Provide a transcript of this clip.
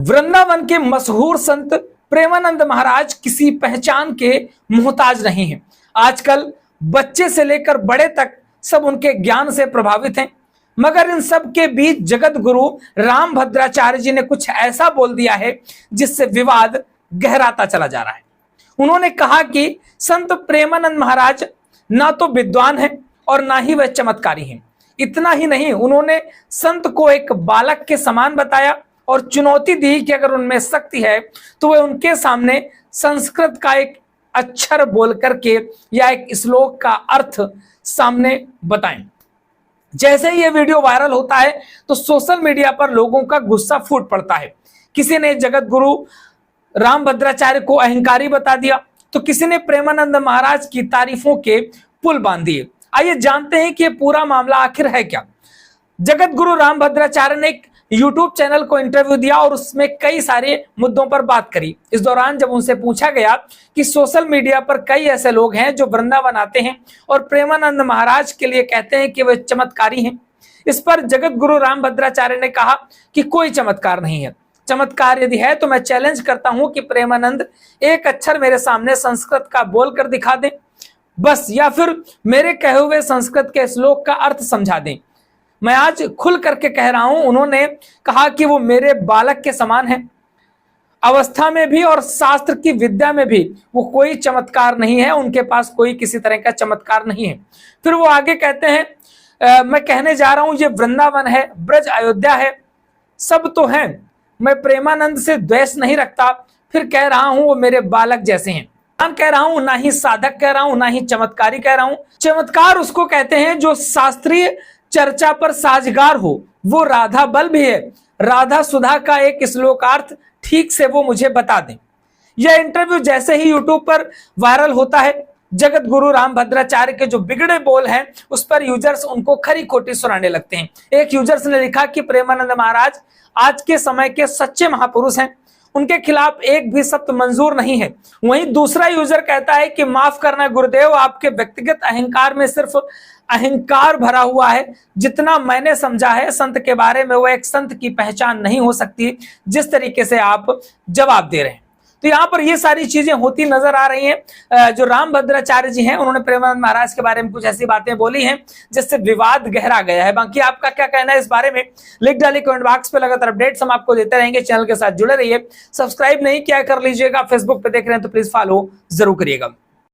वृंदावन के मशहूर संत प्रेमानंद महाराज किसी पहचान के मोहताज नहीं हैं। आजकल बच्चे से लेकर बड़े तक सब उनके ज्ञान से प्रभावित हैं, मगर इन सब के बीच जगत गुरु रामभद्राचार्य जी ने कुछ ऐसा बोल दिया है जिससे विवाद गहराता चला जा रहा है। उन्होंने कहा कि संत प्रेमानंद महाराज ना तो विद्वान हैं और ना ही वह चमत्कारी हैं। इतना ही नहीं, उन्होंने संत को एक बालक के समान बताया और चुनौती दी कि अगर उनमें शक्ति है तो वे उनके सामने संस्कृत का एक अक्षर बोल करके या एक श्लोक का अर्थ सामने बताएं। जैसे ही ये वीडियो वायरल होता है तो सोशल मीडिया पर लोगों का गुस्सा फूट पड़ता है। किसी ने जगत गुरु रामभद्राचार्य को अहंकारी बता दिया तो किसी ने प्रेमानंद महाराज की तारीफों के पुल बांध दिए। आइए जानते हैं कि ये पूरा मामला आखिर है क्या। जगत गुरु रामभद्राचार्य ने एक YouTube चैनल को इंटरव्यू दिया और उसमें कई सारे मुद्दों पर बात करी। इस दौरान जब उनसे पूछा गया कि सोशल मीडिया पर कई ऐसे लोग हैं जो वृंदावन आते हैं और प्रेमानंद महाराज के लिए कहते हैं कि वे चमत्कारी हैं, इस पर जगत गुरु रामभद्राचार्य ने कहा कि कोई चमत्कार नहीं है। चमत्कार यदि है तो मैं चैलेंज करता हूं कि प्रेमानंद एक अक्षर मेरे सामने संस्कृत का बोल कर दिखा दें बस, या फिर मेरे कहे हुए संस्कृत के श्लोक का अर्थ समझा दें। मैं आज खुल करके कह रहा हूं, उन्होंने कहा कि वो मेरे बालक के समान है, अवस्था में भी और शास्त्र की विद्या में भी वो कोई चमत्कार नहीं है, उनके पास कोई किसी तरह का चमत्कार नहीं है। फिर वो आगे कहते हैं मैं कहने जा रहा हूं ये वृंदावन है, ब्रज अयोध्या है, सब तो हैं, मैं प्रेमानंद से द्वेष नहीं रखता, फिर कह रहा हूं वो मेरे बालक जैसे हैं। कह रहा हूं ना ही साधक कह रहा हूं ना ही चमत्कारी कह रहा हूं। चमत्कार उसको कहते हैं जो शास्त्रीय चर्चा पर साजगार हो। वो राधा बल भी है, राधा सुधा का एक श्लोकार्थ ठीक से वो मुझे बता दें। यह इंटरव्यू जैसे ही यूट्यूब पर वायरल होता है, जगत गुरु रामभद्राचार्य के जो बिगड़े बोल हैं उस पर यूजर्स उनको खरी खोटी सुनाने लगते हैं। एक यूजर्स ने लिखा कि प्रेमानंद महाराज आज के समय के सच्चे महापुरुष हैं, उनके खिलाफ एक भी शब्द मंजूर नहीं है। वहीं दूसरा यूजर कहता है कि माफ करना गुरुदेव, आपके व्यक्तिगत अहंकार में सिर्फ अहंकार भरा हुआ है। जितना मैंने समझा है संत के बारे में, वो एक संत की पहचान नहीं हो सकती जिस तरीके से आप जवाब दे रहे हैं। तो यहाँ पर ये सारी चीजें होती नजर आ रही हैं। जो रामभद्राचार्य जी हैं उन्होंने प्रेमानंद महाराज के बारे में कुछ ऐसी बातें बोली हैं जिससे विवाद गहरा गया है। बाकी आपका क्या कहना है इस बारे में लिख डालिए कमेंट बॉक्स पे। लगातार अपडेट्स हम आपको देते रहेंगे, चैनल के साथ जुड़े रहिए। सब्सक्राइब नहीं किया कर लीजिएगा, फेसबुक पे देख रहे हैं तो प्लीज फॉलो जरूर करिएगा।